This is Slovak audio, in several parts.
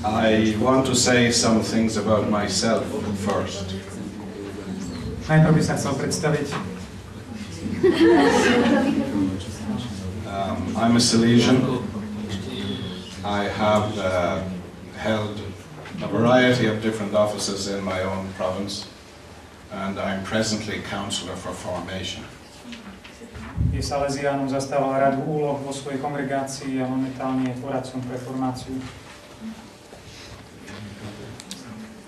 I want to say some things about myself first. Najprv by sa chcel predstaviť. I'm a Salesian. I have held a variety of different offices in my own province, and I'm presently counselor for formation. Je Salesiánom, zastával radu úloh vo svojej kongregácii a momentálne je poradcom pre formáciu.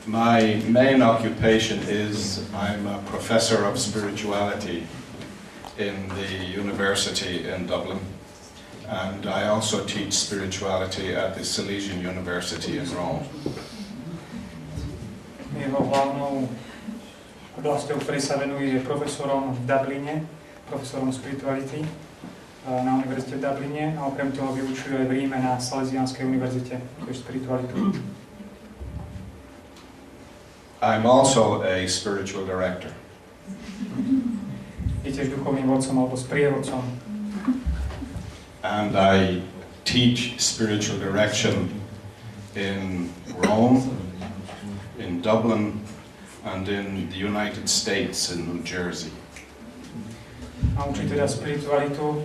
My main occupation is I'm a professor of spirituality in the university in Dublin, and I also teach spirituality at the Salesian University in Rome. Jeho hlavnou oblasťou, ktorej sa venuje, je profesorom v Dubline, profesorom spirituality na univerzite v Dubline a okrem toho vyučuje aj v Ríme na Salesianskej univerzite, tiež spiritualitu. I'm also a spiritual director. Je tiež duchovným vodcom alebo sprievodcom. And I teach spiritual direction in Rome, in Dublin, and in the United States in New Jersey. A učí teda spiritualitu,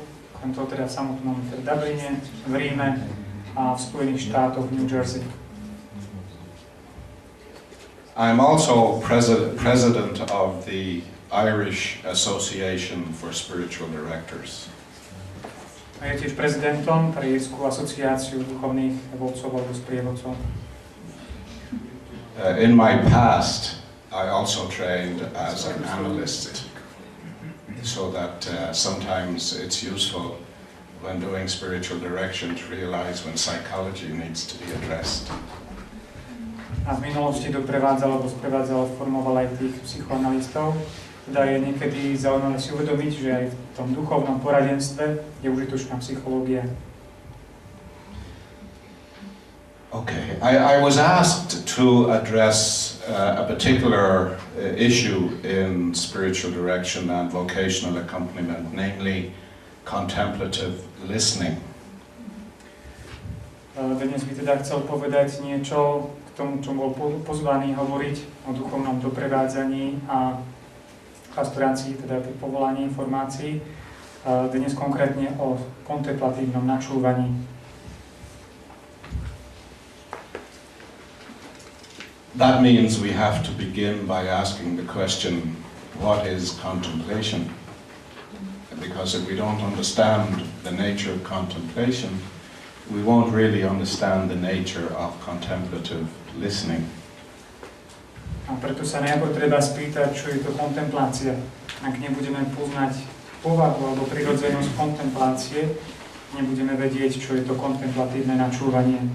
to teda v samotnom Dubline, v Ríme a v Spojených štátoch v New Jersey. I'm also president of the Irish Association for Spiritual Directors. A je tiež prezidentom pre Írsku asociáciu duchovných vodcov alebo sprievodcov. In my past, I also trained as an analyst, so that sometimes it's useful when doing spiritual direction to realize when psychology needs to be addressed. A v minulosti doprevádzal alebo sprevádzal, formoval aj tých psychoanalistov. Teda je niekedy zaujímavé si uvedomiť, že aj v tom duchovnom poradenstve je užitočná psychológia. Okay, I was asked to address a particular issue in spiritual direction and vocational accompaniment, namely contemplative listening. Dnes by teda chcel povedať niečo k tomu, čo bol pozvaný hovoriť o duchovnom doprevádzaní a pastorácii, teda pri povolaní informácií. Dnes konkrétne o kontemplatívnom načúvaní. That means we have to begin by asking the question, what is contemplation? Because if we don't understand the nature of contemplation, we won't really understand the nature of contemplative listening. A preto sa najprv treba spýtať, čo je to kontemplácia. Ak nebudeme poznať povahu alebo prirodzenosť kontemplácie, nebudeme vedieť, čo je to kontemplatívne načúvanie.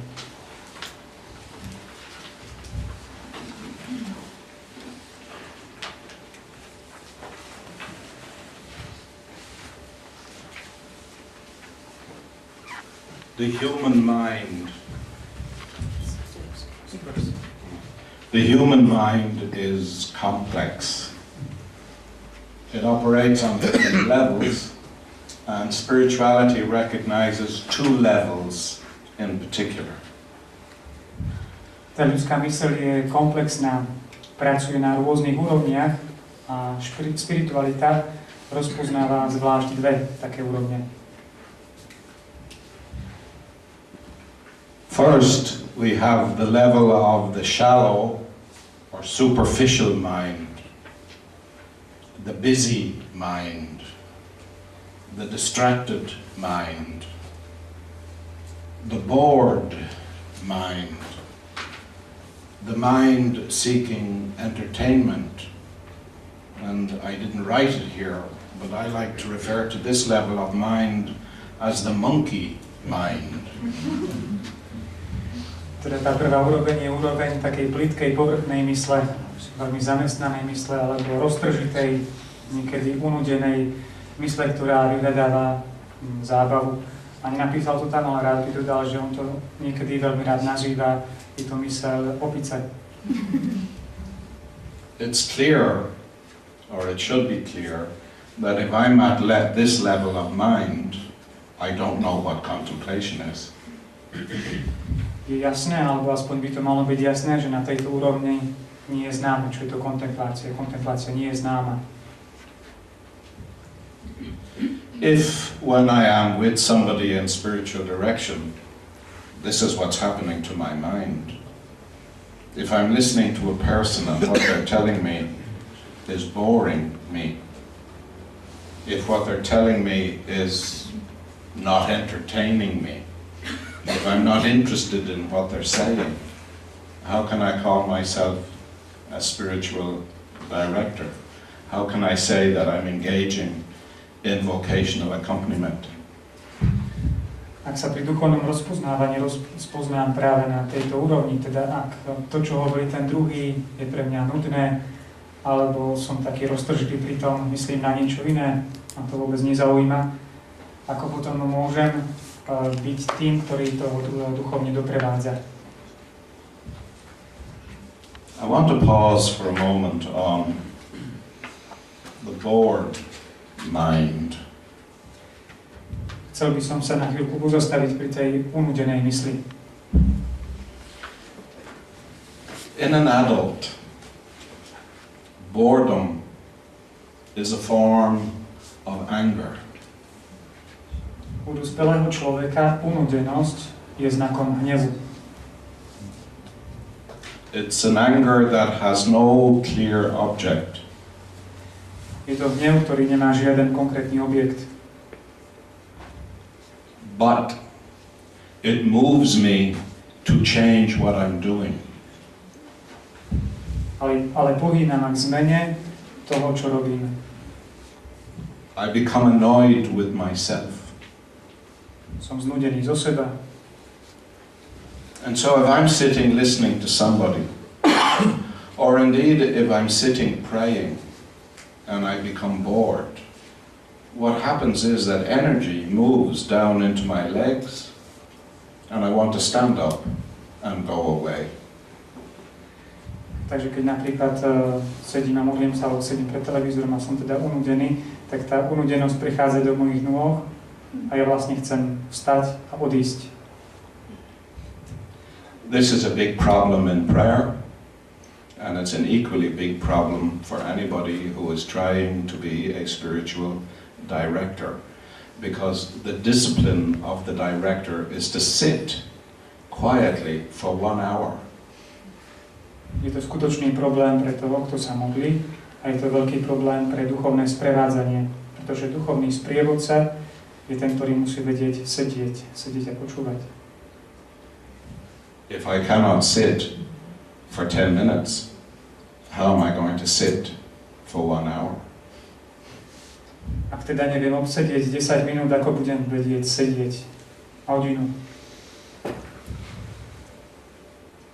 The human mind is complex. It operates on different levels, and spirituality recognizes two levels in particular. Tá ľudská myseľ je komplexná, pracuje na rôznych úrovniach a spiritualita rozpoznáva zvlášť dve také úrovne. First, we have the level of the shallow or superficial mind, the busy mind, the distracted mind, the bored mind, the mind seeking entertainment. And I didn't write it here, but I like to refer to this level of mind as the monkey mind. Teda tá prvá úroveň je úroveň takej plytkej povrchnej mysle, veľmi zamestnanej mysle, alebo roztržitej, niekedy unudenej mysle, ktorá vyhľadáva zábavu. A nenapísal to tam, ale rád by dodal, že on to niekedy veľmi rád nazýva, je to myseľ opice. It's clear, or it should be clear, that if I'm at this level of mind, I don't know what contemplation is. Je jasné, alebo aspoň by to malo byť jasné, že na tejto úrovni nie je známe, čo je to kontemplácia. Kontemplácia nie je známa. If when I am with somebody in spiritual direction, this is what's happening to my mind. If I'm listening to a person and what they're telling me is boring me, if what they're telling me is not entertaining me, if I'm not interested in what they're saying, how can I call myself a spiritual director? How can I say that I'm engaging in vocational accompaniment? Ak sa pri duchovnom rozpoznávaní rozpoznám práve na tejto úrovni, teda ak to, čo hovorí ten druhý, je pre mňa nudné, alebo som taký roztržitý pri tom, myslím na niečo iné, a to vôbec nezaujíma, ako potom môžem byť tým, ktorý toho druhého duchovne doprevádza. I want to pause for a moment on the bored mind. Chcel by som sa na chvíľku pozastaviť pri tej unudenej mysli. In an adult, boredom is a form of anger. U dospelého človeka unudenosť je znakom hnevu. It's an anger that has no clear object. Je to hnev, ktorý nemá žiaden konkrétny objekt. But it moves me to change what I'm doing. Ale pohýna ma k zmene toho, čo robím. I become annoyed with myself. Som znudený zo seba. And so if I'm sitting listening to somebody, or indeed if I'm sitting praying and I become bored, what happens is that energy moves down into my legs and I want to stand up and go away. Takže keď napríklad sedím a modlím sa, alebo sedím pred televízorom a som teda unudený, tak tá unudenosť prichádza do mojich nôh a ja vlastne chcem vstať a odísť. This is a big problem in prayer, and it's an equally big problem for anybody who is trying to be a spiritual director, because the discipline of the director is to sit quietly for 1 hour. Je to skutočný problém pre toho, kto sa modlí, a je to veľký problém pre duchovné sprevádzanie, pretože duchovný sprievodca je ten, ktorý musí vedieť sedieť a počúvať. If I cannot sit for 10 minutes, how am I going to sit for 1 hour? Ak teda neviem obsedieť 10 minút, ako budem vedieť sedieť hodinu.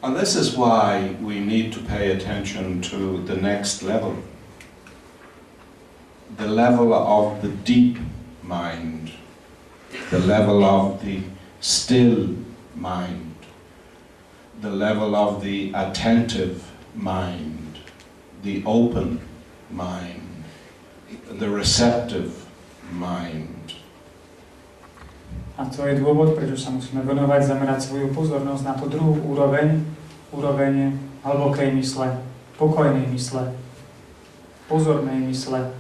And this is why we need to pay attention to the next level. The level of the deep mind. The level of the still mind. The level of the attentive mind. The open mind. The receptive mind. A to je dôvod, prečo sa musíme venovať, zamerať svoju pozornosť na tú druhú úroveň hlbokej mysle, pokojnej mysle, pozornej mysle,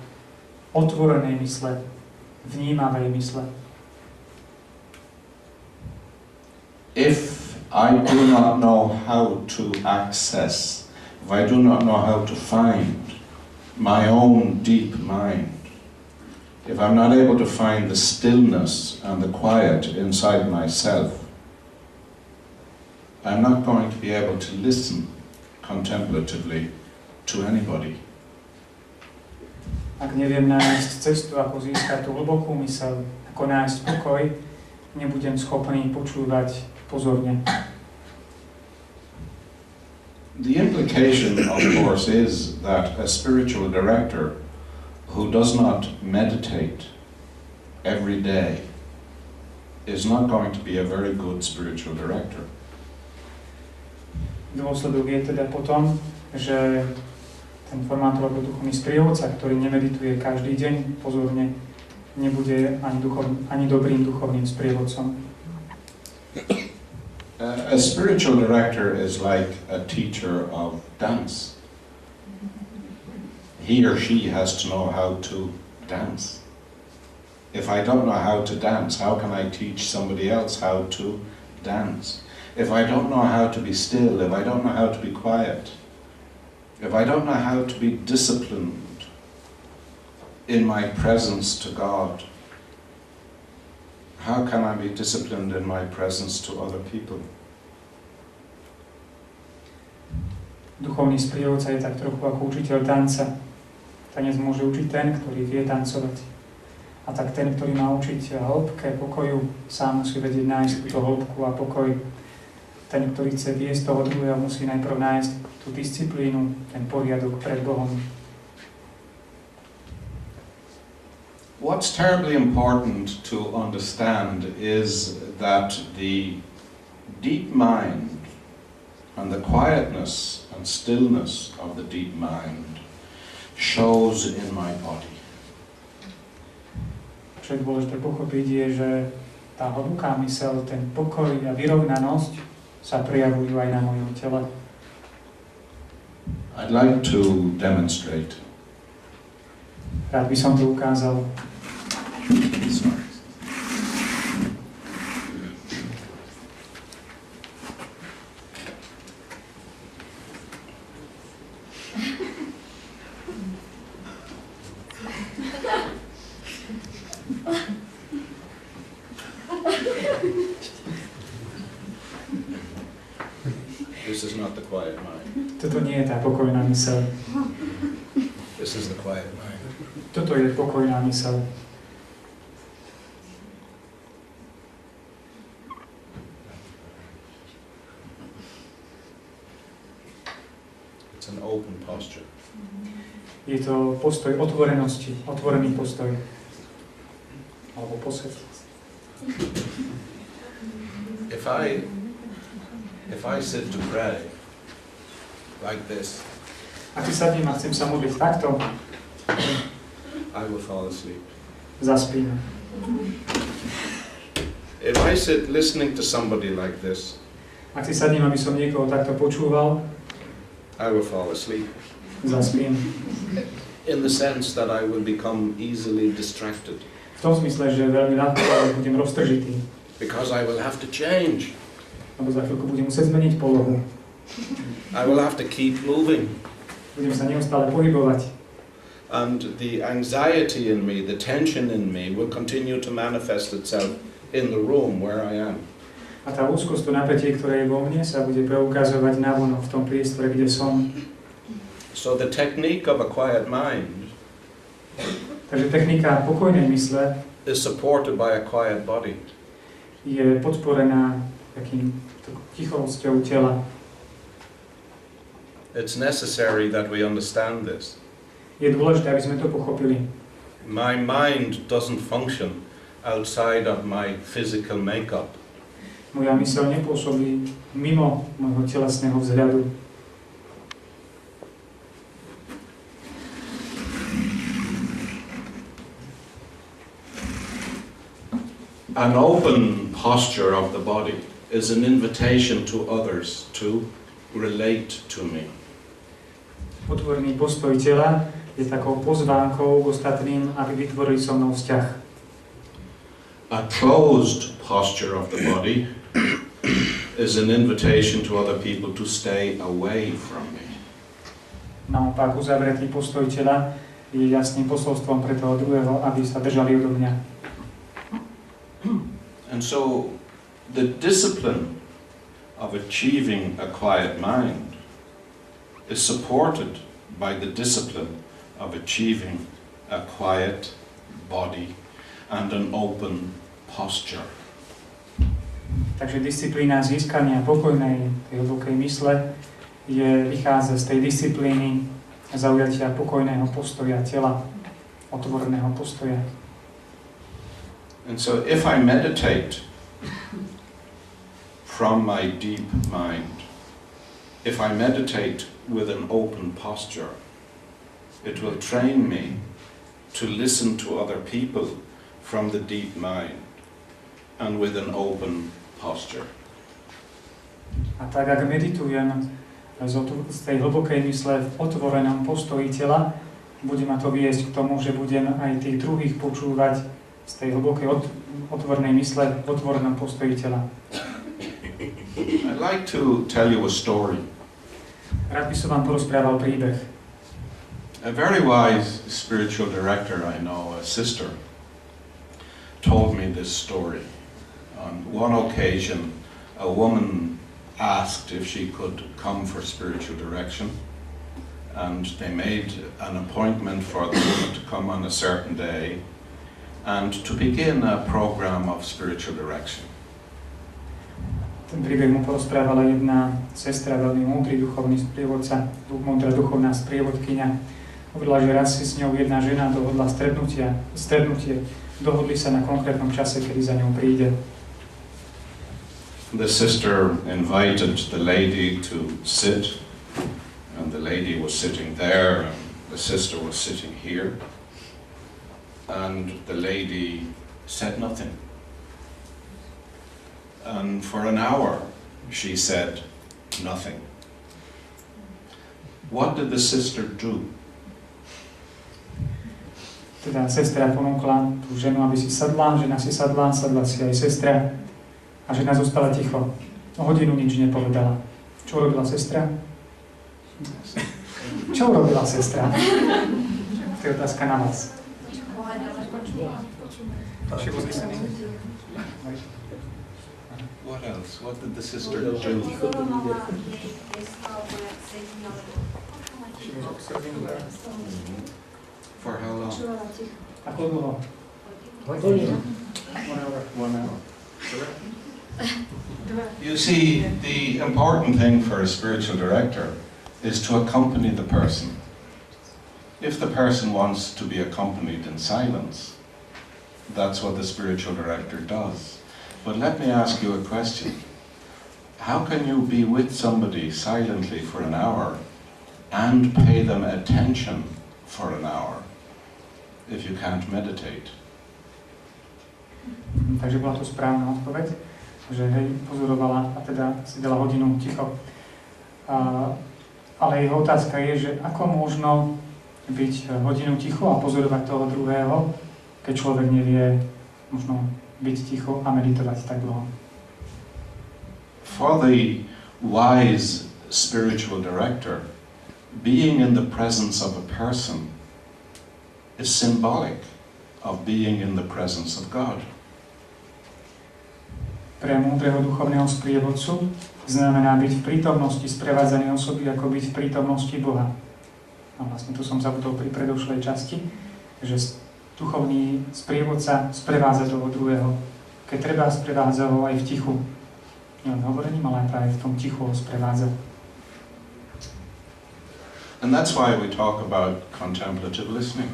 otvorenej mysle, vnímavej mysle. If I do not know how to access, if I do not know how to find my own deep mind, if I'm not able to find the stillness and the quiet inside myself, I'm not going to be able to listen contemplatively to anybody. Ak neviem nájsť cestu, ako získať tú hlbokú myseľ, ako nájsť pokoj, nebudem schopný počúvať pozorne. The implication, of course, is that a spiritual director who does not meditate every day is not going to be a very good spiritual director. Dôsledok je teda potom, že ten formátor alebo duchovný sprievodca, ktorý nemedituje každý deň pozorne, nebude ani dobrým duchovným sprievodcom. A spiritual director is like a teacher of dance. He or she has to know how to dance. If I don't know how to dance, how can I teach somebody else how to dance? If I don't know how to be still, if I don't know how to be quiet, if I don't know how to be disciplined in my presence to God, how can I be disciplined in my presence to other people? Duchovný sprievodca je tak trochu ako učiteľ tanca. Tanec môže učiť ten, ktorý vie tancovať. A tak ten, ktorý má učiť hĺbke pokoju, sám musí vedieť nájsť túto hĺbku a pokoj. Ten, ktorý chce viesť toho druhého, musí najprv nájsť tú disciplínu, ten poriadok pred Bohom. What's terribly important to understand is that the deep mind and the quietness and stillness of the deep mind shows in my body. Čo je dôležité pochopiť je, že tá hlboká myseľ, ten pokoj a vyrovnanosť sa prejavujú aj na mojom tele. I'd like to demonstrate. Rád by som to ukázal. Sorry. This is not the quiet mind. Toto nie je tá pokojná myseľ. This is the quiet mind. Toto je pokojná myseľ. It's an open posture. Je to postoj otvorenosti, otvorený postoj. Alebo posed. If I sit to pray like this, Ak si sadnem a chcem sa modliť takto, I will fall asleep. zaspím. If I sit listening to somebody like this, Ak si sadnem, aby som niekoho takto počúval, I will fall asleep. zaspím. In the sense that I will become easily distracted. V tom zmysle, že veľmi ľahko budem roztržitý. Because I will have to change. Lebo za chvíľku budem musieť zmeniť polohu. I will have to keep moving. Budem sa neustále pohybovať. And the anxiety in me, the tension in me will continue to manifest itself in the room where I am. A tá úzkosť, to napätie, ktoré je vo mne, sa bude preukazovať navonok v tom priestore, kde som. So the technique of a quiet mind Takže technika pokojnej mysle is supported by a quiet body. je podporená takým tichosťou tela. It's necessary that we understand this. Je dôležité, aby sme to pochopili. My mind doesn't function outside of my physical makeup. Moja myseľ nepôsobí mimo môjho telesného vzhľadu. An open posture of the body is an invitation to others to relate to me. Otvorený postoj tela je takou pozvánkou k ostatným, aby vytvorili so mnou vzťah. A closed posture of the body is an invitation to other people to stay away from me. Naopak, uzavretý postoj tela je jasným posolstvom pre toho druhého, aby sa držali odo mňa. And so the discipline of achieving a quiet mind is supported by the discipline of achieving a quiet body and an open posture. Takže disciplína získania pokojnej, tej hlbokej mysle vychádza z tej disciplíny zaujatia pokojného postoja tela, otvoreného postoja. And so if I meditate from my deep mind, if I meditate with an open posture, It will train me to listen to other people from the deep mind and with an open posture. A tak, ak meditujem z tej hlbokej mysle v otvorenom postoji tela, bude ma to viesť k tomu, že budem aj tých druhých počúvať z tej hlbokej otvorenej mysle v otvorenom postoji tela. I'd like to tell you a story. Rád by som vám porozprával príbeh. A very wise spiritual director I know, a sister, told me this story. On one occasion, a woman asked if she could come for spiritual direction, and they made an appointment for the woman to come on a certain day and to begin a program of spiritual direction. Ten príbeh mu porozprávala jedna sestra, veľmi múdry duchovný sprievodca, múdra duchovná sprievodkyňa. Hovorila, že raz si s ňou jedna žena dohodla stretnutie. Dohodli sa na konkrétnom čase, kedy za ňou príde. The sister invited the lady to sit, and the lady was sitting there, and the sister was sitting here, and the lady said nothing. And for an hour, she said nothing. What did the sister do? Teda sestra ponúkla tú ženu, aby si sadla, žena si sadla si aj sestra a žena zostala ticho. O hodinu nič nepovedala. Čo robila sestra? Čo robila sestra? To je otázka na vás. What else? What did the sister do? For how long? Ako dlho? 1 hour. You see, the important thing for a spiritual director is to accompany the person. If the person wants to be accompanied in silence, that's what the spiritual director does. But let me ask you a question. How can you be with somebody silently for an hour and pay them attention for an hour if you can't meditate? Takže bola to správna odpoveď, že hej, pozorovala a teda si dala hodinu ticho. Ale jeho otázka je, že ako možno byť hodinu ticho a pozorovať toho druhého, keď človek nevie možno byť ticho a meditovať tak dlho. For the wise spiritual director, being in the presence of a person is symbolic of being in the presence of God. Pre múdreho duchovného sprievodcu znamená byť v prítomnosti sprevádzanej osoby ako byť v prítomnosti Boha. A vlastne tu som zabudol pri predošlej časti, že duchovný sprievodca sprevádza toho druhého. Keď treba, sprevádza ho aj v tichu. Nie len hovorením, ale aj práve v tom tichu ho sprevádza. And that's why we talk about contemplative listening.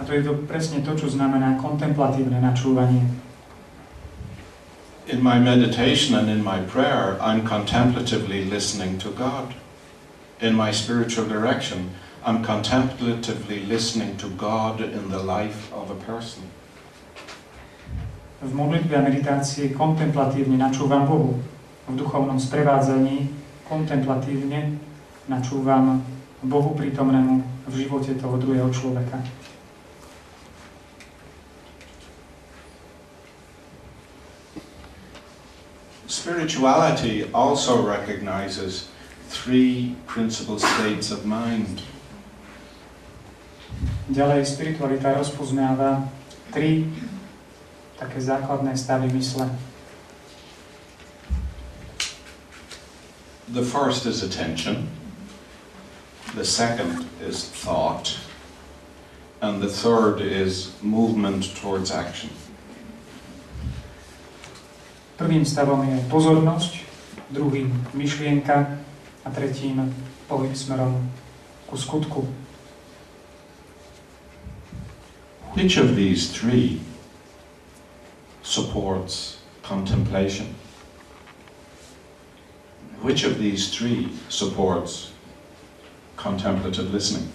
A to je to presne to, čo znamená kontemplatívne načúvanie. In my meditation and in my prayer, I'm contemplatively listening to God. In my spiritual direction, I'm contemplatively listening to God in the life of a person. V modlitbe a meditácii kontemplatívne načúvam Bohu. V duchovnom sprevádzaní kontemplatívne načúvam Bohu prítomnému v živote toho druhého človeka. Spirituality also recognizes 3 principal states of mind. Ďalej spiritualita rozpoznáva 3 také základné stavy mysle. The first is attention, the second is thought, and the third is movement towards action. Prvým stavom je pozornosť, druhým myšlienka a tretím pohyb smerom ku skutku. Which of these 3 supports contemplation? Which of these 3 supports contemplative listening?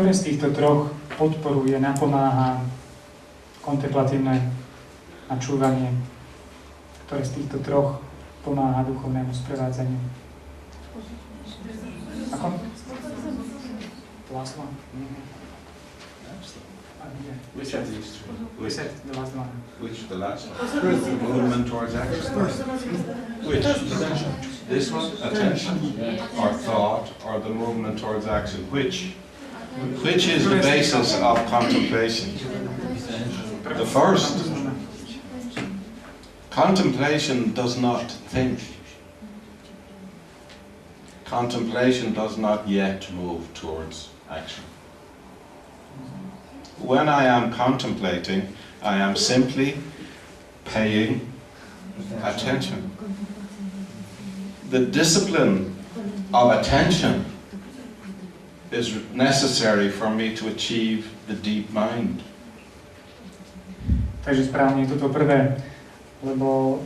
Ktoré z týchto troch podporuje, napomáha kontemplatívne načúvanie? Ktoré z týchto troch pomáha duchovnému sprevádzaniu? Ako? Last one. Which of these two? We said the last one. Which the last one? Movement towards action. Which? This one? Attention? Or thought? Or the movement towards action? Which? Which is the basis of contemplation? The first. Contemplation does not think. Contemplation does not yet move towards action. When I am contemplating, I am simply paying attention. The discipline of attention is necessary for me to achieve the deep mind. Takže správne je toto prvé, lebo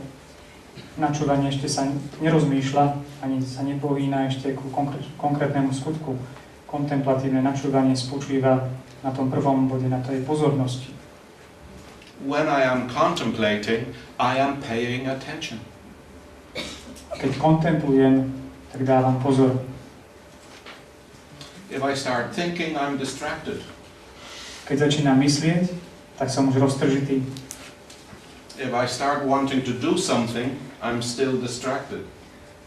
načúvanie ešte sa nerozmýšľa, ani sa nepovína ešte ku konkrétnemu skutku. Kontemplatívne načúvanie spočíva na tom prvom bode, na tej pozornosti. When I am contemplating, I am paying attention. Keď kontemplujem, tak dávam pozor. If I start thinking, I'm distracted. Keď začínam myslieť, tak som už roztržitý. If I start wanting to do something, I'm still distracted.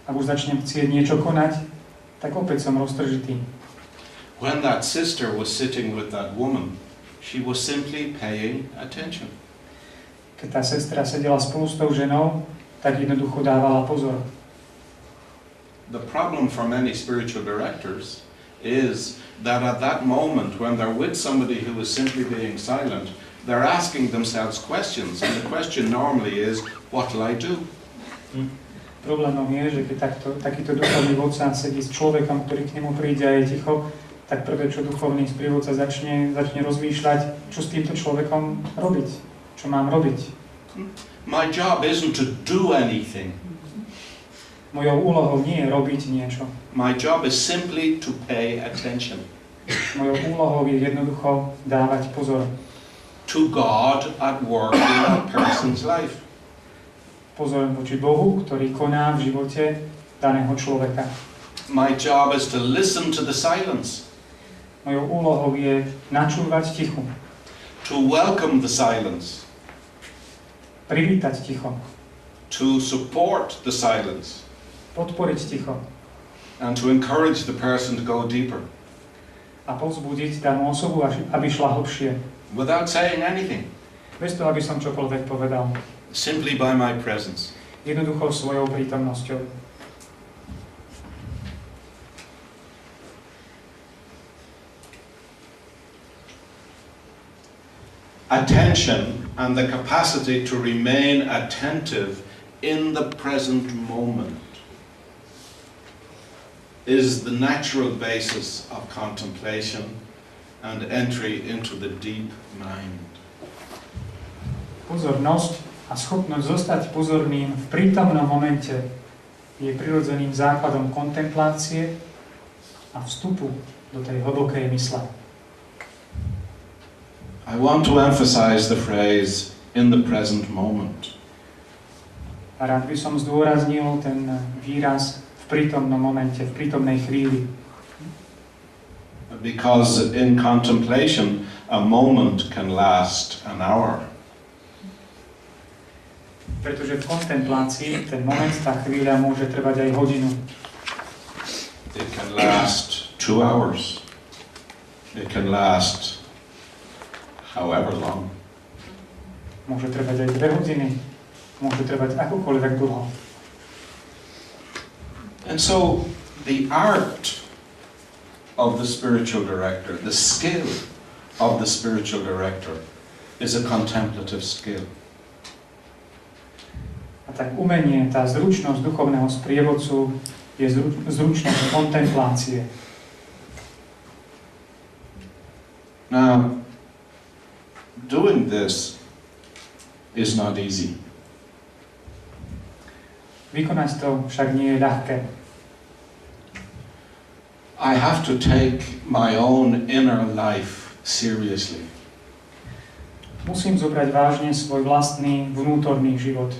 Ak už začnem chcieť niečo konať, tak opäť som roztržitý. When that sister was sitting with that woman, she was simply paying attention. Keď tá sestra sedela spolu s tou ženou, tak jednoducho dávala pozor. The problem for many spiritual directors is that at that moment when they're with somebody who is simply being silent, they're asking themselves questions, and the question normally is, what will I do? Problémom je, že keď takýto duchovný vodca sedí s človekom, ktorý k nemu príde a je ticho, tak prvé, čo duchovný sprievodca začne rozmýšľať, čo s týmto človekom robiť, čo mám robiť. My job isn't to do anything. Mojou úlohou nie je robiť niečo. My job is simply to pay attention. Mojou úlohou je jednoducho dávať pozor. To God at work in that person's life. Pozor voči Bohu, ktorý koná v živote daného človeka. My job is to listen to the silence. Mojou úlohou je načúvať tichu. To welcome the silence. Privítať ticho. To support the silence. Podporiť ticho. And to encourage the person to go deeper. A povzbudiť danú osobu, aby šla hlbšie. Without saying anything. Bez toho, aby som čokoľvek povedal. Simply by my presence. Jednoducho svojou prítomnosťou. Attention and the capacity to remain attentive in the present moment is the natural basis of contemplation and entry into the deep mind. Pozornosť a schopnosť zostať pozorným v prítomnom momente je prirodzeným základom kontemplácie a vstupu do tej hlbokej mysle. I want to emphasize the phrase in the present moment. A rád by som zdôraznil ten výraz v prítomnom momente, v prítomnej chvíli. Because in contemplation, a moment can last an hour. Pretože v kontemplácii ten moment, tá chvíľa môže trvať aj hodinu. It can last 2 hours. It can last however long. Môže trvať aj 2 hodiny. Môže trvať akokoľvek dlho. And so the art of the spiritual director, the skill of the spiritual director is a contemplative skill. A tak umenie, tá zručnosť duchovného sprievodcu je zručnosť kontemplácie. Now, doing this is not easy. Vykonať to však nie je ľahké. I have to take my own inner life seriously. Musím zobrať vážne svoj vlastný vnútorný život.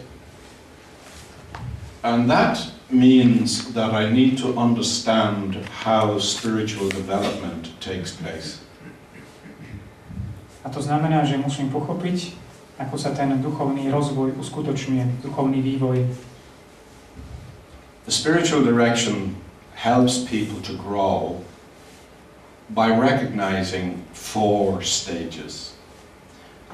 And that means that I need to understand how spiritual development takes place. A to znamená, že musím pochopiť, ako sa ten duchovný rozvoj uskutočňuje, duchovný vývoj. The spiritual direction helps people to grow by recognizing 4 stages.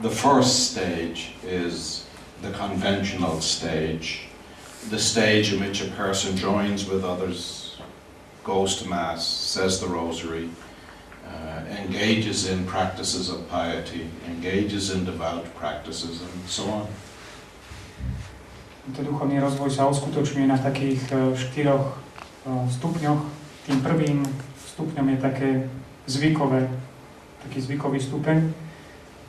The first stage is the conventional stage, the stage in which a person joins with others, goes to Mass, says the Rosary, engages in practices of piety, engages in devout practices, and so on. Tento duchovný rozvoj sa uskutočňuje na takých 4 stupňoch. Tým prvým stupňom je taký zvykový stupeň.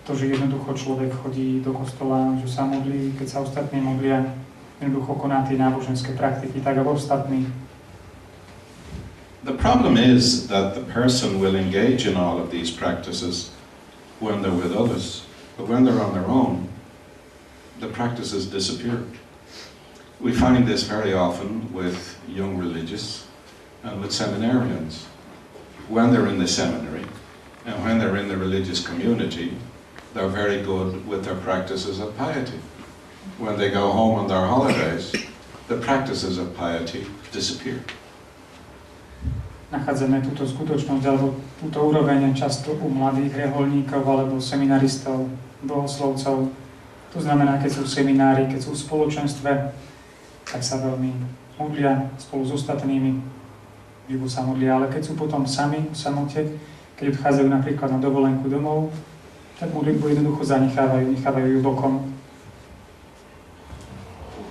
To, že jednoducho človek chodí do kostola, že sa modlí, keď sa ostatní modlia, jednoducho koná tie náboženské praktiky, tak ako ostatní. The problem is that the person will engage in all of these practices when they're with others, but when they're on their own, the practices disappear. We find this very often with young religious and with seminarians. When they're in the seminary and when they're in the religious community, they're very good with their practices of piety. When they go home on their holidays, the practices of piety disappear. Nachádzame túto skutočnosť alebo túto úroveň často u mladých reholníkov alebo seminaristov, bohoslovcov. To znamená, keď sú v seminári, keď sú v spoločenstve, tak sa veľmi modlia spolu s ostatnými, živo sa modlia, ale keď sú potom sami v samote, keď odchádzajú napríklad na dovolenku domov, tak modlitbu jednoducho nechávajú ju bokom.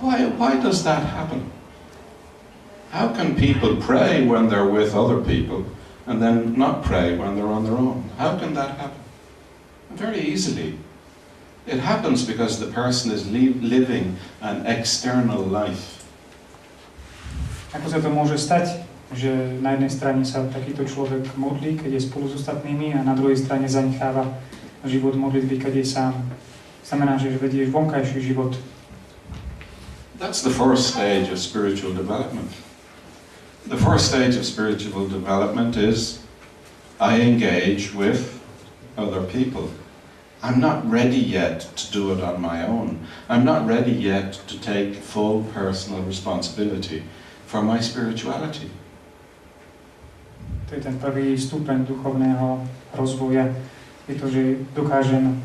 Why does that happen? How can people pray when they're with other people and then not pray when they're on their own? How can that happen? Very easily. It happens because the person is living an external life. Ako sa to môže stať, že na jednej strane sa takýto človek modlí, keď je spolu s ostatnými, a na druhej strane zanecháva život modlitby, keď je sám? Znamená, že vedieš vonkajší život. That's the first stage of spiritual development. The first stage of spiritual development is I engage with other people. I'm not ready yet to do it on my own. I'm not ready yet to take full personal responsibility for my spirituality. To je ten prvý stupeň duchovného rozvoja. Je to, že dokážem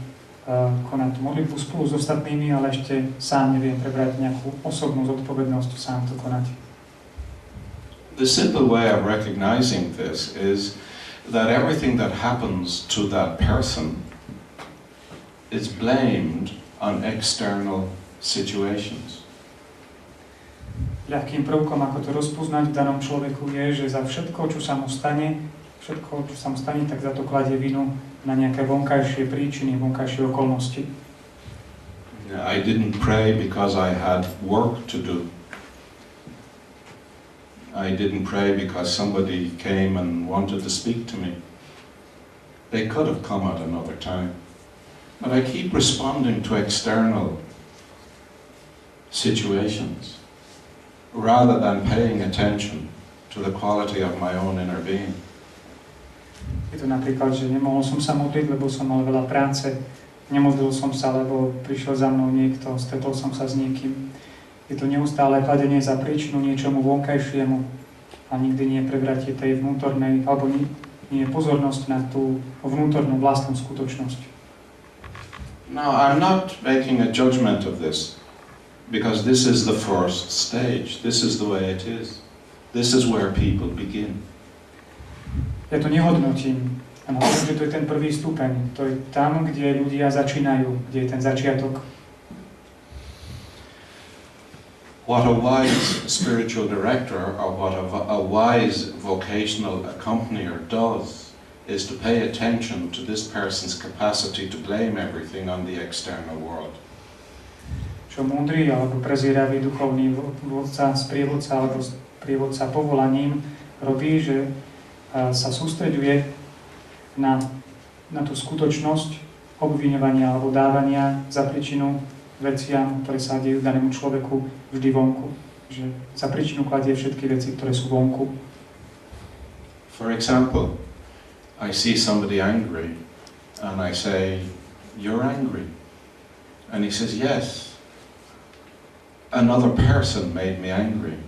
konať modlitbu spolu s ostatnými, ale ešte sám neviem prebrať nejakú osobnú zodpovednosť, sám to konať. The simple way of recognizing this is that everything that happens to that person is blamed on external situations. Ľahkým prvkom, ako to rozpoznať v danom človeku, je, že za všetko, čo sa mu stane, tak za to kladie vinu na nejaké vonkajšie príčiny, vonkajšie okolnosti. I didn't pray because I had work to do. I didn't pray because somebody came and wanted to speak to me. They could have come at another time. But I keep responding to external situations rather than paying attention to the quality of my own inner being. Je to napríklad, že nemohol som sa modliť, lebo som mal veľa práce. Nemodlil som sa, lebo prišiel za mnou niekto, stretol som sa s niekým. Je to neustále kladenie za príčinu niečomu vonkajšiemu a nikdy nie prebratie tej vnútornej, alebo nie pozornosť na tú vnútornú vlastnú skutočnosť. Now, I'm not making a judgment of this, because this is the first stage. This is the way it is. This is where people begin. Ja to nehodnotím. A hovorím, že to je ten prvý stupeň. To je tam, kde ľudia začínajú, kde je ten začiatok. What a wise spiritual director or what a wise vocational accompanier does is to pay attention to this person's capacity to blame everything on the external world. Čo múdry alebo prezieravý duchovný vodca, sprievodca alebo sprievodca povolaním robí, že sa sústreďuje na tú skutočnosť obviňovania alebo dávania za príčinu veciam, ktoré sa dejú danému človeku vždy vonku. Že za príčinu kladie všetky veci, ktoré sú vonku. For example, I see somebody angry and I say, "You're angry." And he says, "Yes. Another person made me angry."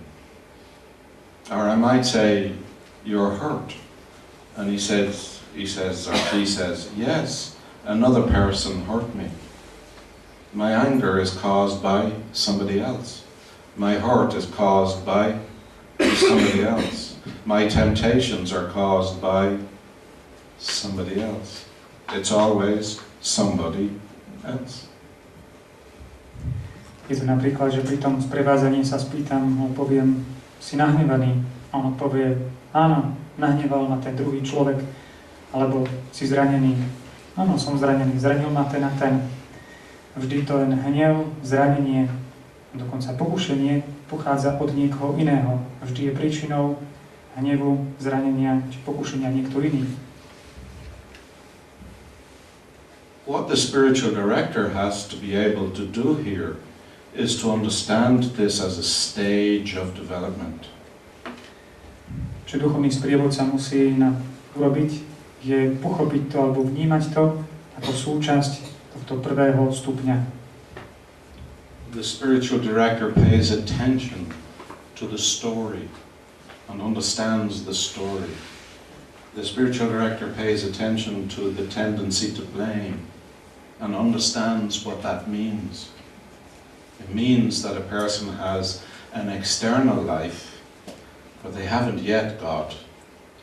Or I might say, "You're hurt." And he says or she says, "Yes, another person hurt me." My anger is caused by somebody else. My hurt is caused by somebody else. My temptations are caused by somebody else. It's always somebody else. Je to napríklad, že pri tom sprevádzaní sa spýtam, poviem, si nahnevaný. A on povie, áno, nahneval ma ten druhý človek, alebo si zranený. Áno, som zranený, zranil ma ten a ten. Vždy to len hnev, zranenie, dokonca pokušenie pochádza od niekoho iného. Vždy je príčinou hnevu, zranenia či pokušenia niekto iný. What the spiritual director has to be able to do here is to understand this as a stage of development. Čo duchovný sprievodca musí urobiť, je pochopiť to alebo vnímať to ako súčasť tohto prvého stupňa. The spiritual director pays attention to the story and understands the story. The spiritual director pays attention to the tendency to blame and understands what that means. It means that a person has an external life, but they haven't yet got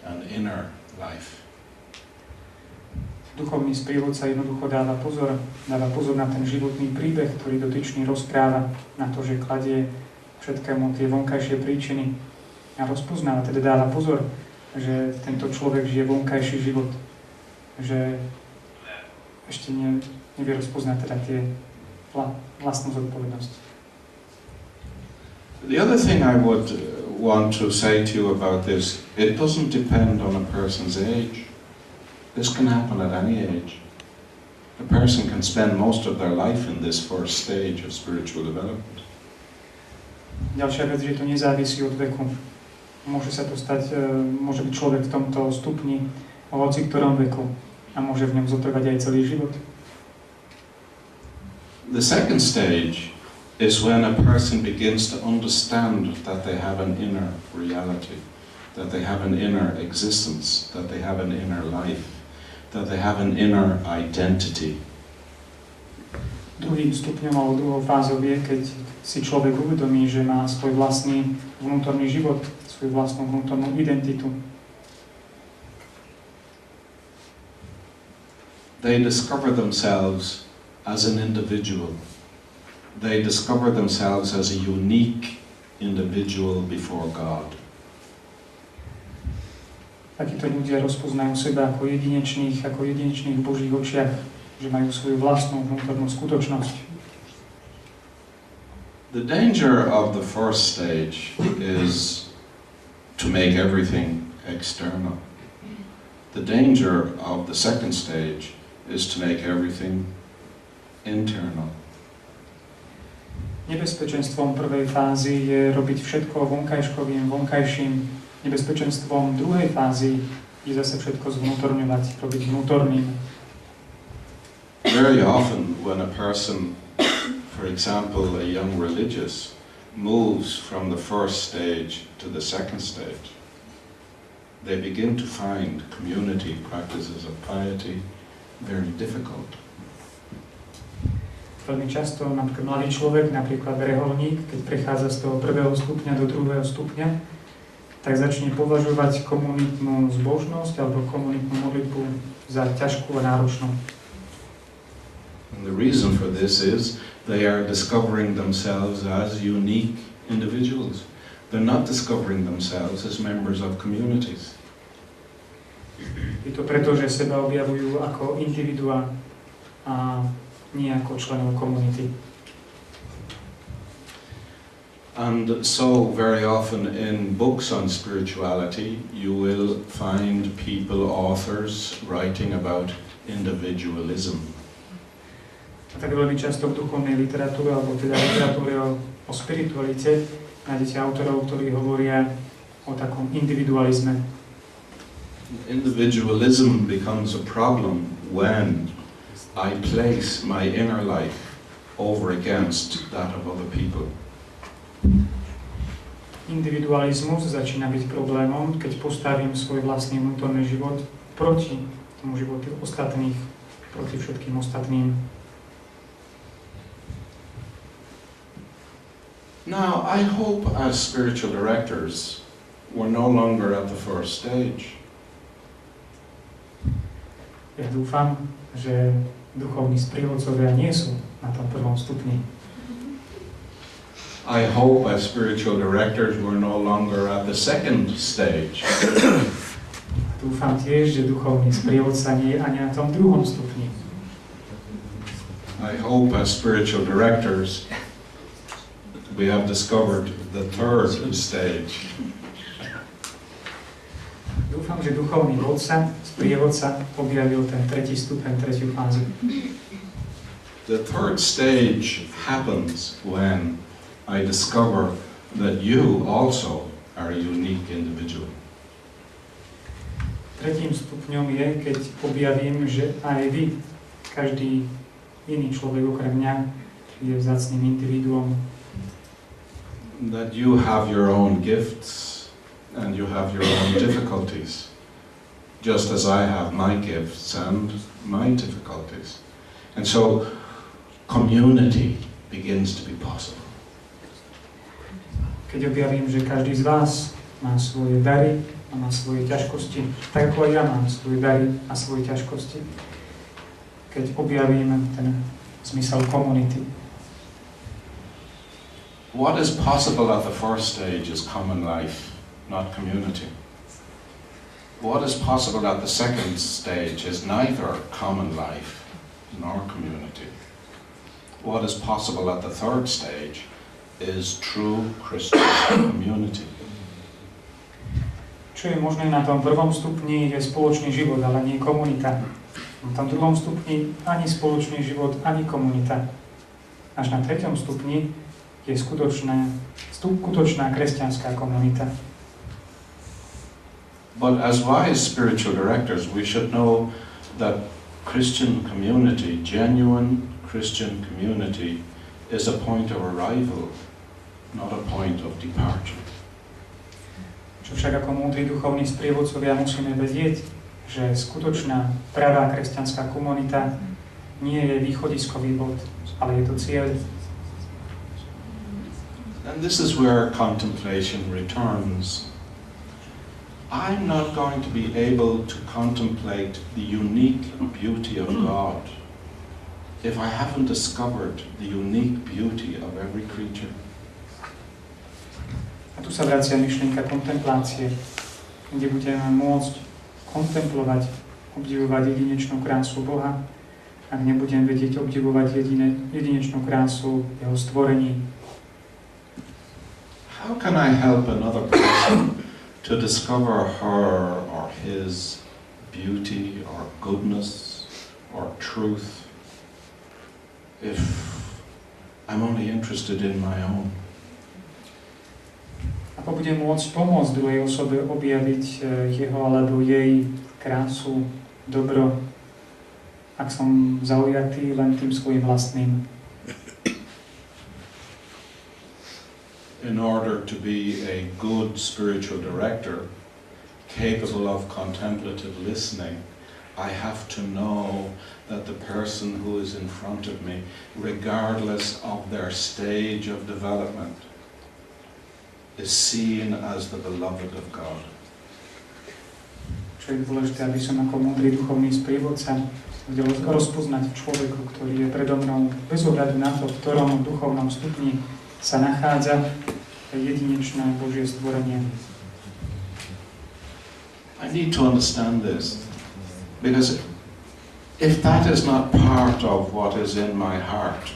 an inner life. Duchovný sprievodca jednoducho dáva pozor na ten životný príbeh, ktorý dotyčný rozpráva, na to, že kladie všetkému tie vonkajšie príčiny a rozpoznáva, teda dáva pozor, že tento človek žije vonkajší život, že ešte nevie rozpoznať teda tie vlastnú zodpovednosť. The other thing I would want to say to you about this, it doesn't depend on a person's age. This can happen at any age. A person can spend most of their life in this first stage of spiritual development. Ďalšia vec, že to nezávisí od veku. Môže sa to stať, môže byť človek v tomto stupni o hoci ktorom veku a môže v ňom zotrvať aj celý život. The second stage is when a person begins to understand that they have an inner reality, that they have an inner existence, that they have an inner life, that they have an inner identity. Druhým stupňom alebo druhou fázou je, keď si človek uvedomí, že má svoj vlastný vnútorný život, svoju vlastnú vnútornú identitu. They discover themselves as an individual. They discover themselves as a unique individual before God. Takíto ľudia rozpoznajú seba ako jedinečných v Božích očiach, že majú svoju vlastnú vnútornú skutočnosť. The danger of the first stage is to make everything external. The danger of the second stage is to make everything internal. Nebezpečenstvom prvej fázy je robiť všetko vonkajším. Nebezpečenstvom druhej fázy je zase všetko zvnútorňovať, robiť vnútorným. Very often when a person, for example a young religious, moves from the first stage to the second stage, they begin to find community practices of piety very difficult. Veľmi často napríklad mladý človek, napríklad reholník, keď prechádza z toho prvého stupňa do druhého stupňa, tak začne považovať komunitnú zbožnosť alebo komunitnú modlitbu za ťažkú a náročnú. And the reason for this is they are discovering themselves as unique individuals. They're not discovering themselves as members of communities. Je to preto, že seba objavujú ako individuá a nie ako členov komunity. And so very often in books on spirituality, you will find people, authors, writing about individualism. A tak veľmi často v duchovnej literatúre, alebo teda literatúre o spiritualite, nájdete autorov, ktorí hovoria o takom individualizme. Individualism becomes a problem when I place my inner life over against that of other people. Individualizmus začína byť problémom, keď postavím svoj vlastný vnútorný život proti tomu životu ostatných, proti všetkým ostatným. Now, I hope as spiritual directors we're no longer at the first stage. Ja dúfam, že duchovní sprievodcovia nie sú na tom prvom stupni. I hope as spiritual directors we're no longer at the second stage. Dúfam tiež, že duchovný sprievodca nie je ani na tom druhom stupni. I hope as spiritual directors we have discovered the third stage. Dúfam, že duchovný vodca, sprievodca objavil ten tretí stupeň, tretiu fázu. The third stage happens when I discover that you also are a unique individual. Tretím stupňom je, keď objavím, že aj vy, každý iný človek okrem mňa, je vzácnym individuom. That you have your own gifts and you have your own difficulties, just as I have my gifts and my difficulties. And so community begins to be possible. Keď objavím, že každý z vás má svoje dary a má svoje ťažkosti, tak ako aj ja mám svoje dary a svoje ťažkosti. Keď objavím ten zmysel komunity. What is possible at the first stage is common life, not community. What is possible at the second stage is neither common life nor community. What is possible at the third stage is true Christian community. Čo je možné na tom prvom stupni je spoločný život, ale nie komunita. Na tom druhom stupni ani spoločný život, ani komunita. Až na treťom stupni je skutočná kresťanská komunita. But as wise spiritual directors, we should know that Christian community, genuine Christian community, is a point of arrival, not a point of departure. Čo však ako múdri duchovní sprievodcovia musíme vedieť, že skutočná pravá kresťanská komunita nie je východiskový bod, ale je to cieľ. And this is where contemplation returns. I'm not going to be able to contemplate the unique beauty of God if I haven't discovered the unique beauty of every creature. A tu sa vracia myšlienka kontemplácie, kde budeme môcť kontemplovať, obdivovať jedinečnú krásu Boha, ak nebudem vedieť obdivovať jedinečnú krásu Jeho stvorení. How can I help another person to discover her or his beauty or goodness or truth if I'm only interested in my own? Ako budem môcť pomôcť druhej osobe objaviť jeho alebo jej krásu, dobro, ak som zaujatý len tým svojím vlastným? In order to be a good spiritual director, capable of contemplative listening, I have to know that the person who is in front of me, regardless of their stage of development, is seen as the beloved of God. Čo je dôležité, aby som ako múdry duchovný sprievodca vedel rozpoznať človeku, ktorý je predo mnou, bez ohľadu na to, v ktorom duchovnom stupni sa nachádza jedinečné Božie stvorenie. I need to understand this, because if that is not part of what is in my heart,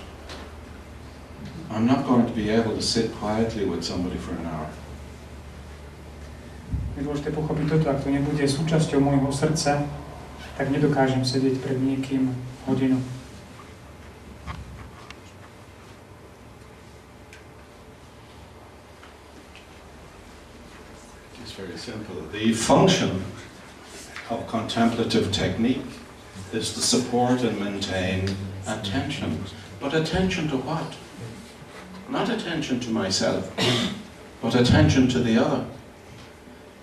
I'm not going to be able to sit quietly with somebody for an hour. Je dôležité pochopiť toto, ak to nebude súčasťou môjho srdca, tak nedokážem sedieť pred niekým hodinu. It's very simple. The function of contemplative technique is to support and maintain attention. But attention to what? Not attention to myself, but attention to the other.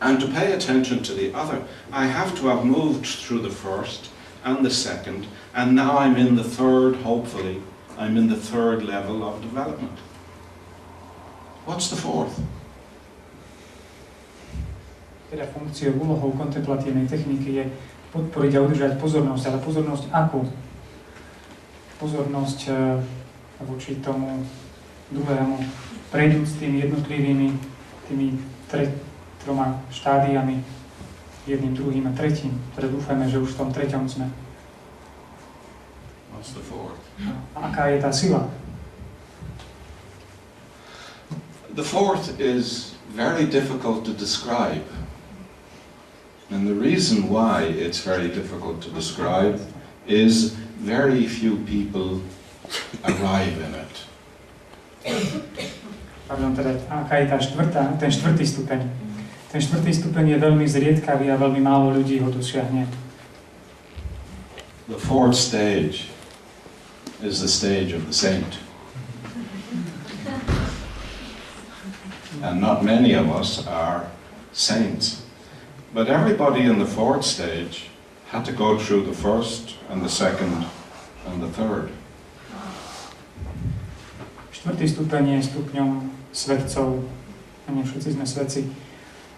And to pay attention to the other, I have to have moved through the first and the second, and now I'm in the third, hopefully, I'm in the third level of development. What's the fourth? Teda funkciou, úlohou kontemplatívnej techniky je podporiť a udržať pozornosť, ale pozornosť akú? Pozornosť voči tomu druhému, prejdúc tými jednotlivými, tými troma štádiami, jedným, druhým a tretím, ktoré dúfame, že už v tom treťom sme. What's the fourth? A aká je tá sila? The fourth is very difficult to describe. And the reason why it's very difficult to describe is very few people arrive in it. Pardon, teda, aká je ten štvrtý stupeň? Ten štvrtý stupeň je veľmi zriedkavý a veľmi málo ľudí ho dosiahne. The fourth stage is the stage of the saint. And not many of us are saints. But everybody in the fourth stage had to go through the first and the second and the third. Štvrtý stupeň je stupňom svetcov. A nie všetci sme svetci.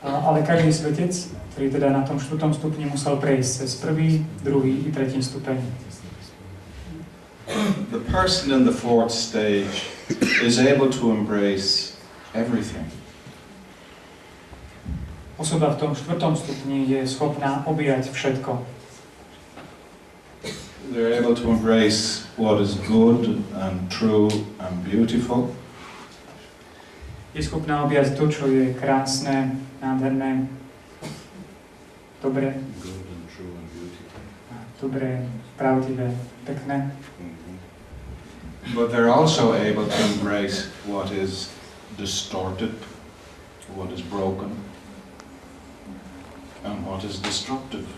Ale každý svetec, ktorý teda na tom štvrtom stupni musel prejsť cez prvý, druhý i tretí stupeň. The person in the fourth stage is able to embrace everything. Osoba v tom štvrtom stupni je schopná objať všetko. They're able to embrace what is good and true and beautiful. Je schopná objať to, čo je krásne, nádherné, dobré. Good and true and beautiful. Dobré, pravdivé, pekné. But they're also able to embrace what is distorted, what is broken, and what is destructive.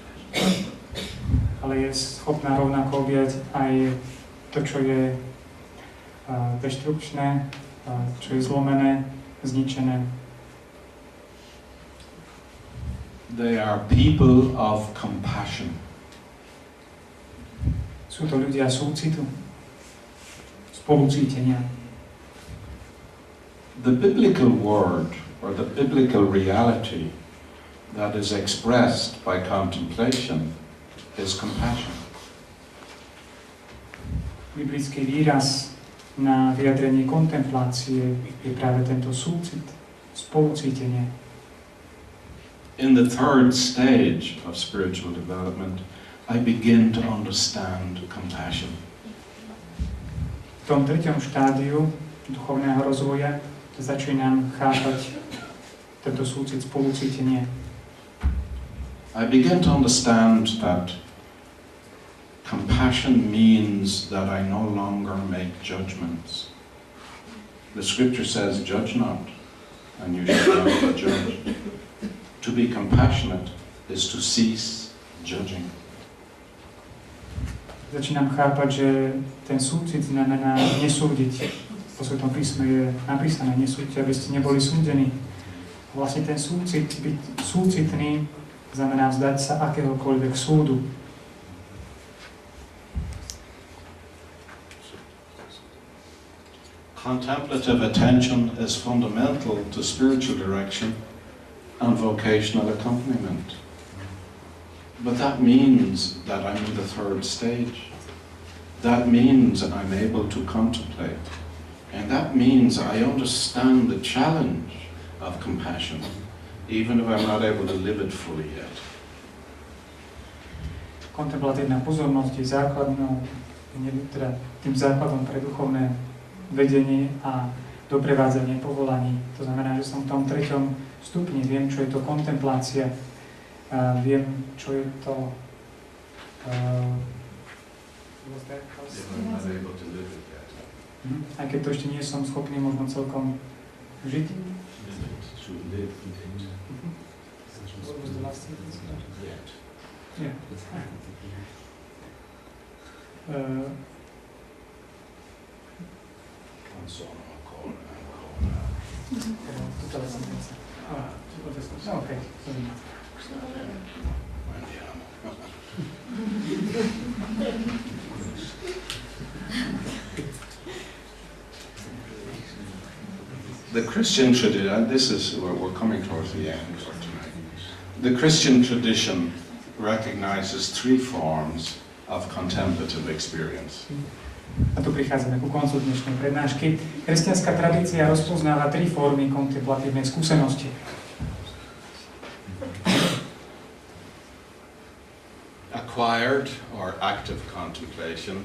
Ale je schopná rovnako objať aj to, čo je deštrukčné, čo je zlomené, zničené. They are people of compassion. Sú to ľudia súcitu, spolucítenia. The biblical word or the biblical reality that is expressed by contemplation is compassion. Biblický výraz na vyjadrenie kontemplácie je práve tento súcit, spolucítenie. In the third stage of spiritual development, I begin to understand compassion. V tom treťom štádiu duchovného rozvoja začínam chápať tento súcit, spolucítenie. I begin to understand that compassion means that I no longer make judgments. The scripture says, "Judge not, and you shall not be judged." To be compassionate is to cease judging. Začínam chápať, že ten súcit znamená nesúdiť. Po Svetom písme je napísané, nesúďte, aby ste neboli súdení. Vlastne ten súcit, byť súcitný, znamená vzdať sa akéhokoľvek súdu. Contemplative attention is fundamental to spiritual direction and vocational accompaniment. But that means that I'm in the third stage. That means I'm able to contemplate. And that means I understand the challenge of compassion, even if I'm not able to live it fully yet. Kontemplatívna pozornosť je základnou, teda tým základom pre duchovné vedenie a doprevádzanie povolaní. To znamená, že som v tom 3. stupni, viem, čo je to kontemplácia, viem, čo je to aj keď to ešte nie som schopný možno celkom žiť. Okay. The Christian tradition, and this is where we're coming towards the end for tonight. The Christian tradition recognizes 3 forms of contemplative experience. A tu prichádzame ku koncu dnešnej prednášky. Kresťanská tradícia rozpoznáva 3 formy kontemplatívnej skúsenosti. Acquired or active contemplation.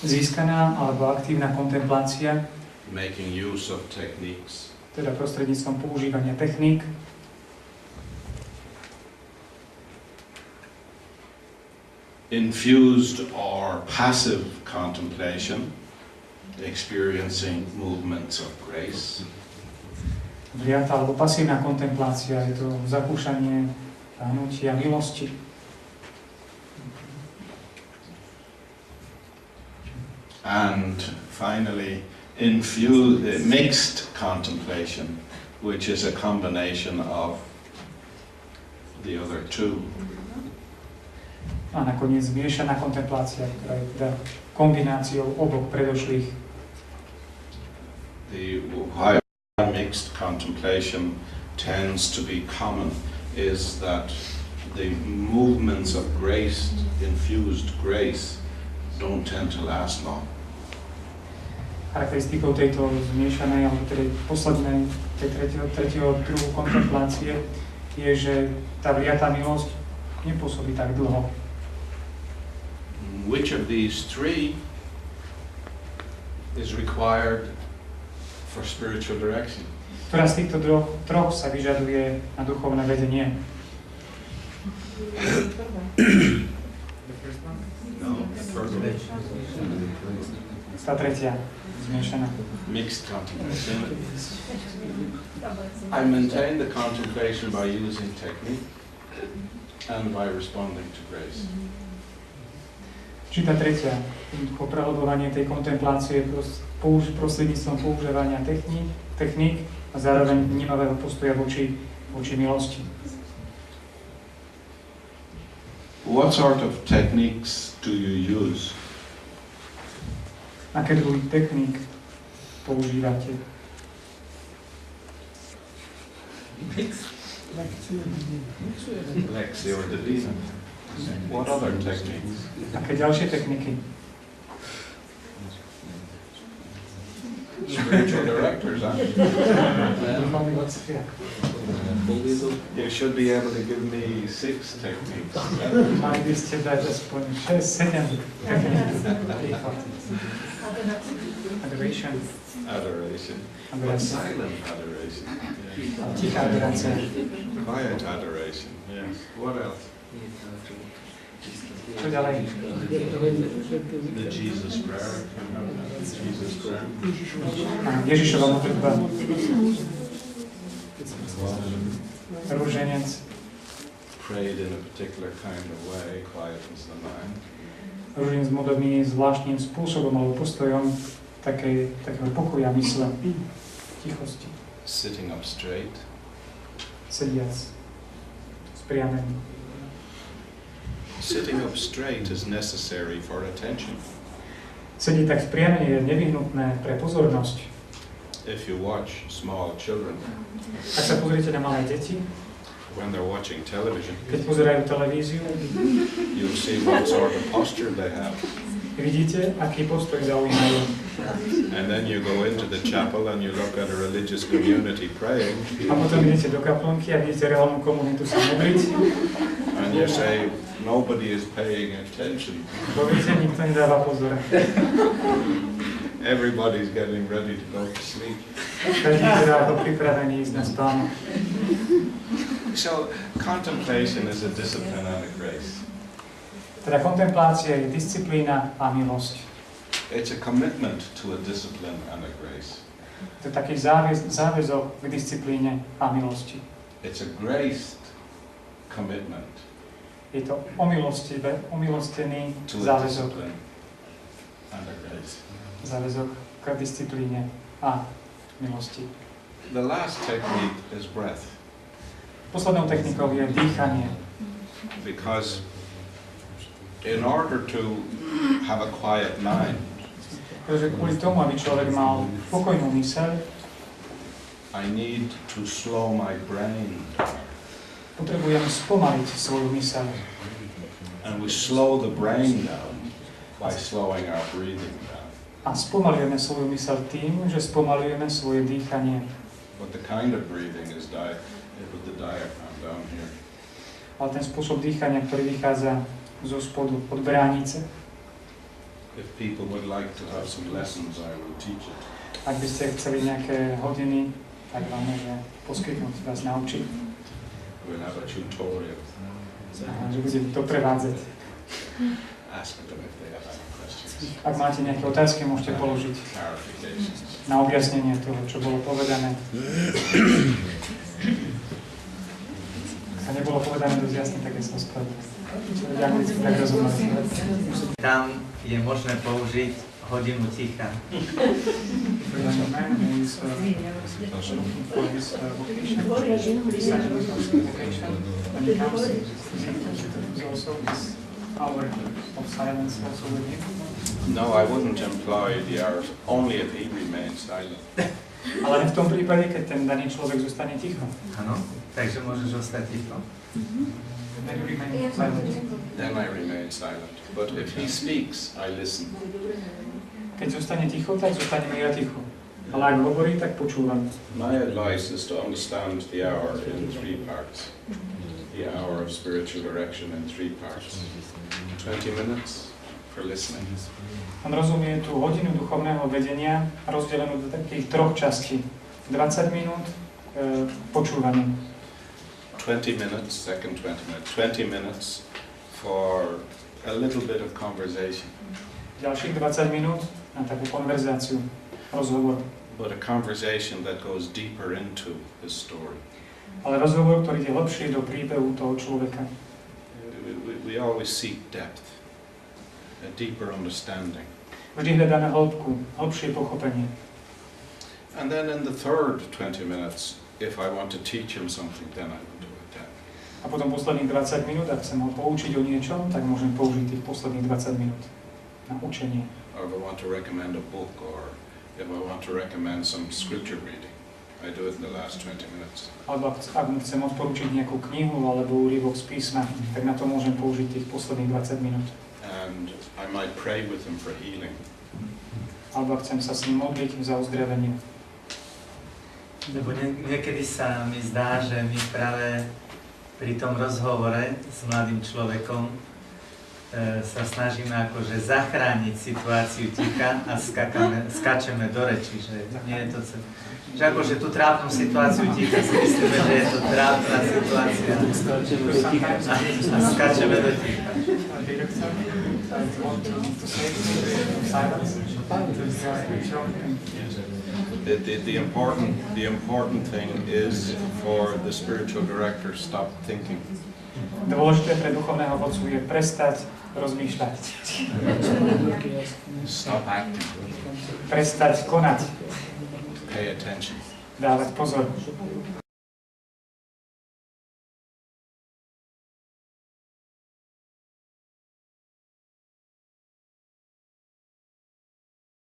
Získaná alebo aktívna kontemplácia. Making use of techniques. Teda prostredníctvom používania techník. Infused or passive contemplation, experiencing movements of grace. Vliata alebo pasívna kontemplácia, je to zakúšanie hnutia milosti. And finally, mixed contemplation, which is a combination of the other 2. A nakoniec zmiešaná kontemplácia, ktorá je teda kombináciou oboch predošlých. Why mixed contemplation tends to be common is that the movements of grace, infused grace, don't tend to last long. Charakteristikou tejto zmiešanej, alebo tej poslednej, tej tretieho druhu kontemplácie je, že tá vliatá milosť nepôsobí tak dlho. Which of these 3 is required for spiritual direction? Ktorá z týchto troch sa vyžaduje na duchovné vedenie? No, Tá tretia, zmiešaná. Mixed contemplation. I maintain the contemplation by using technique and by responding to grace. Či tá tretia, prehlbovanie tej kontemplácie prostredníctvom používania techník a zároveň vnímavého postoja voči milosti. What sort of techniques do you use? Aké druhy techník používate? Lexio divina. What other techniques? Aké ďalšie techniky? Spiritual directors, huh? You should be able to give me 6 techniques. Mali by ste dať aspoň 6-7 techník. Adoration. Adoration. Silent adoration. Tichá adorácia. Quiet adoration. Yes. What else? Čo ďalej? The Jesus prayer. Jesus prayer. Ježišova modlitba. Rúženec. Prayed in a particular kind of way, quietens the mind. Rúženec modlitný zvláštnym spôsobom alebo postojom takého pokoja mysle, tichosti. Sitting up straight. Sediac. Spriamený. Sitting up straight is necessary for attention. Sedieť tak spriamene je nevyhnutné pre pozornosť. If you watch small children, Ak sa pozriete na malé deti, when they're watching television, keď pozerajú televíziu, you'll see what sort of posture they have. vidíte, aký postoj zaujímajú. And then you go into the chapel and you look at a religious community praying. A potom idete do kaplnky a vidíte reálnu komunitu sa modliť. And you say, nobody is paying attention. Poviete, nikto nedáva pozor. Everybody's getting ready to go to sleep. So, contemplation is a discipline and a grace. Teda kontemplácia je disciplína a milosť. It's a commitment to a discipline and a grace. To je taký záväzok k disciplíne a milosti. It's a graced commitment Je to omilostený to a záväzok. discipline and a grace. Záväzok k disciplíne a milosti. The last technique is breath. Poslednou technikou je dýchanie. Because in order to have a quiet mind, Pretože kvôli tomu, aby človek mal pokojnú myseľ, I need to slow my brain down. potrebujem spomaliť svoju myseľ. And we slow the brain down by slowing our breathing down. A spomalujeme svoju myseľ tým, že spomalujeme svoje dýchanie. But the kind of breathing is with the diaphragm down here. Ale ten spôsob dýchania, ktorý vychádza zo spodu, od bránice. If people would like to have some lessons, I will teach it. Ak by ste chceli nejaké hodiny, tak vám môžem poskytnúť, vás naučiť. We'll have a tutorial. Že budete to prevádzať. Ask them if they have any questions. Ak máte nejaké otázky, môžete položiť na objasnenie toho, čo bolo povedané. Ak nebolo povedané dosť jasne, tak ja som spravedlivý. Tak rozumiem. Tam je možné použiť hodinu ticha. No, I wouldn't employ the hours only if he remains silent. Ale v tom prípade, keď ten daný človek zostane ticho. Áno, takže môžeš ostať ticho. Then I remain silent. But if he speaks, I listen. Keď zostane ticho, tak zostaneme ja ticho. Ale ak hovorí, tak počúvam. My advice is to understand the hour in 3 parts. The hour of spiritual direction in 3 parts. 20 minutes for listening. On rozumie tú hodinu duchovného vedenia rozdelenú do takých 3 častí. 20 minút počúvanie. 20 minutes, second 20 minutes. 20 minutes for a little bit of conversation. Ďalších 20 minút na takú konverzáciu, rozhovor. But a conversation that goes deeper into his story. Ale rozhovor, ktorý ide hlbšie do príbehu toho človeka. We always seek depth, a deeper understanding. Vždy hľadáme hĺbku, hlbšie pochopenie. And then in the third 20 minutes, if I want to teach him something, then I will do it then. A potom posledných 20 minút, ak chcem ho poučiť o niečom, tak môžem použiť tých posledných 20 minút na učenie. Or if I want to recommend a book, or if I want to recommend some scripture reading, I do it in the last 20 minutes. Alebo ak mu chcem odporučiť nejakú knihu alebo úryvok z písma, tak na to môžem použiť tých posledných 20 minút. And I might pray with him for healing. Alebo ak chcem sa s ním modliť za uzdravenie. Lebo niekedy sa mi zdá, že my práve pri tom rozhovore s mladým človekom sa snažíme akože zachrániť situáciu ticha a skáčeme do reči, že nie je to že akože tú trápnu situáciu ticha si myslíme, že je to trápna situácia a skáčeme do ticha. The important thing is for the spiritual director stop thinking. Dôležité pre duchovného vodcu je prestať rozmýšľať. Stop acting. Prestať konať. Pay attention. Dávať pozor.